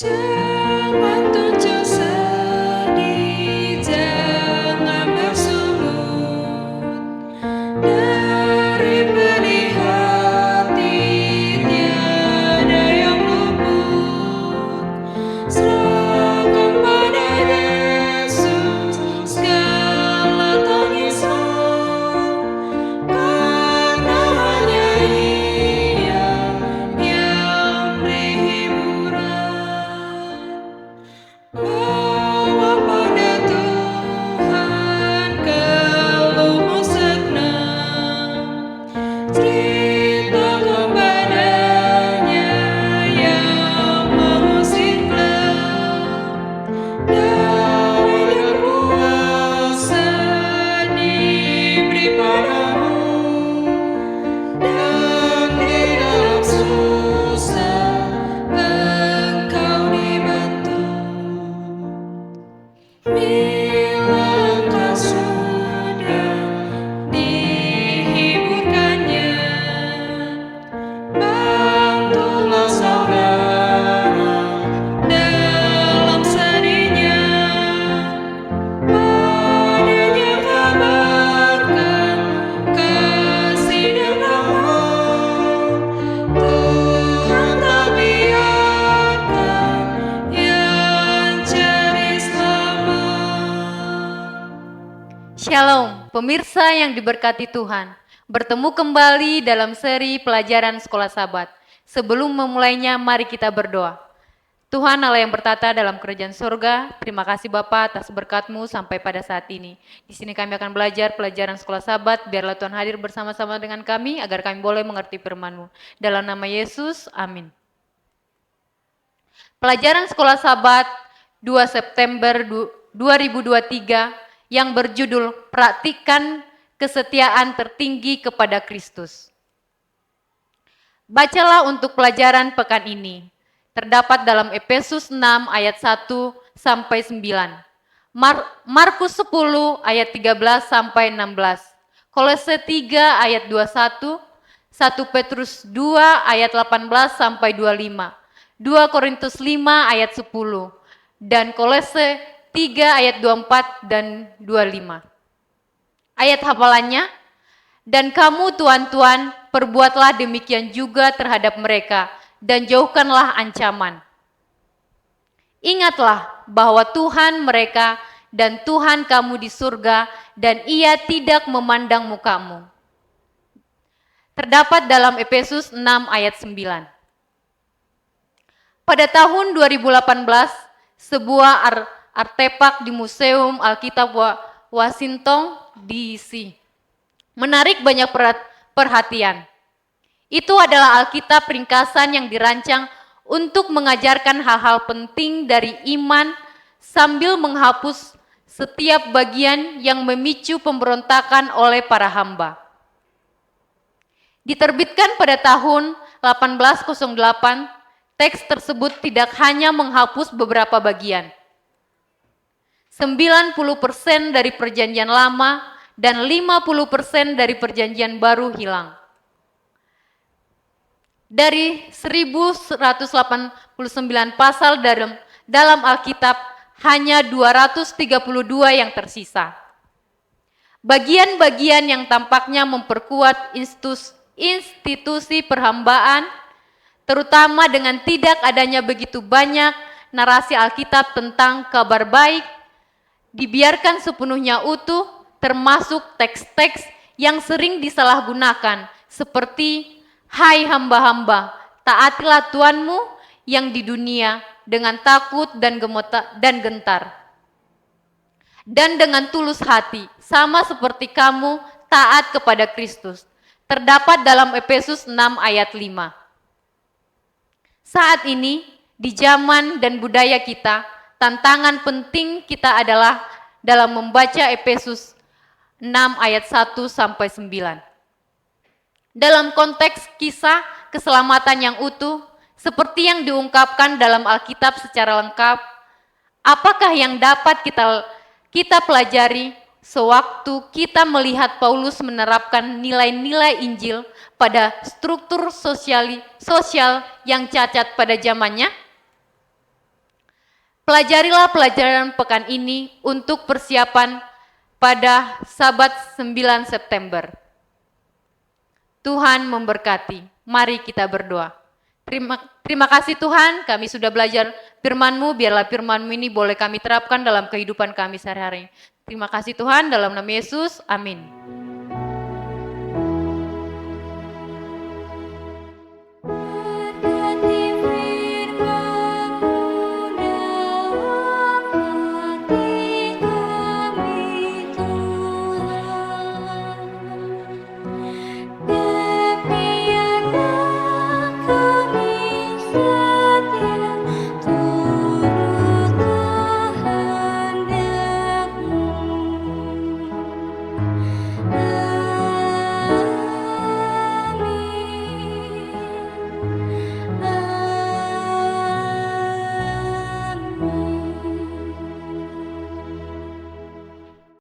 Jangan tunjuk sedih, jangan bersungut. Dari pedih hati tiada yang luput. Serahkan pada Yesus segala tangismu, karena hanya Ia yang beri hiburan. Bawa pada Tuhan keluhmu senang, ceritakan padanya yang mengusik gelap. Damai dan kuasa diberi padamu, dan di dalam susah engkau dibantu. Bila engkau sudah dihiburkannya, bantulah saudara dalam sedihnya. Padanya kabarkan kasih dan rahmat. Tuhan tak biarkan yang cari selamat. Shalom, pemirsa yang diberkati Tuhan. Bertemu kembali dalam seri pelajaran Sekolah Sabat. Sebelum memulainya, mari kita berdoa. Tuhan Allah yang bertata dalam kerajaan surga, terima kasih Bapa atas berkat-Mu sampai pada saat ini. Di sini kami akan belajar pelajaran Sekolah Sabat, biarlah Tuhan hadir bersama-sama dengan kami agar kami boleh mengerti firman-Mu. Dalam nama Yesus, amin. Pelajaran Sekolah Sabat 2 September 2023 yang berjudul Praktikan Kesetiaan Tertinggi kepada Kristus. Bacalah untuk pelajaran pekan ini. Terdapat dalam Efesus 6 ayat 1 sampai 9. Markus 10 ayat 13 sampai 16. Kolose 3 ayat 21. 1 Petrus 2 ayat 18 sampai 25. 2 Korintus 5 ayat 10. Dan Kolose 3 ayat 24 dan 25. Ayat hafalannya, dan kamu tuan-tuan perbuatlah demikian juga terhadap mereka, dan jauhkanlah ancaman. Ingatlah bahwa Tuhan mereka dan Tuhan kamu di surga, dan Ia tidak memandang mukamu. Terdapat dalam Efesus 6 ayat 9. Pada tahun 2018, sebuah artefak di Museum Alkitab Washington DC menarik banyak perhatian. Itu adalah Alkitab ringkasan yang dirancang untuk mengajarkan hal-hal penting dari iman sambil menghapus setiap bagian yang memicu pemberontakan oleh para hamba. Diterbitkan pada tahun 1808, teks tersebut tidak hanya menghapus beberapa bagian. 90% dari perjanjian lama dan 50% dari perjanjian baru hilang. Dari 1189 pasal dalam Alkitab, hanya 232 yang tersisa. Bagian-bagian yang tampaknya memperkuat institusi perhambaan, terutama dengan tidak adanya begitu banyak narasi Alkitab tentang kabar baik, dibiarkan sepenuhnya utuh, termasuk teks-teks yang sering disalahgunakan, seperti hai hamba-hamba, taatilah Tuhanmu yang di dunia dengan takut dan gentar, dan dengan tulus hati, sama seperti kamu taat kepada Kristus. Terdapat dalam Efesus 6 ayat 5. Saat ini, di zaman dan budaya kita, tantangan penting kita adalah dalam membaca Efesus 6 ayat 1 sampai 9. Dalam konteks kisah keselamatan yang utuh, seperti yang diungkapkan dalam Alkitab secara lengkap, apakah yang dapat kita pelajari sewaktu kita melihat Paulus menerapkan nilai-nilai Injil pada struktur sosial yang cacat pada zamannya? Pelajarilah pelajaran pekan ini untuk persiapan pada Sabat 9 September. Tuhan memberkati. Mari kita berdoa. Terima kasih Tuhan, kami sudah belajar firman-Mu, biarlah firman-Mu ini boleh kami terapkan dalam kehidupan kami sehari-hari. Terima kasih Tuhan, dalam nama Yesus, amin.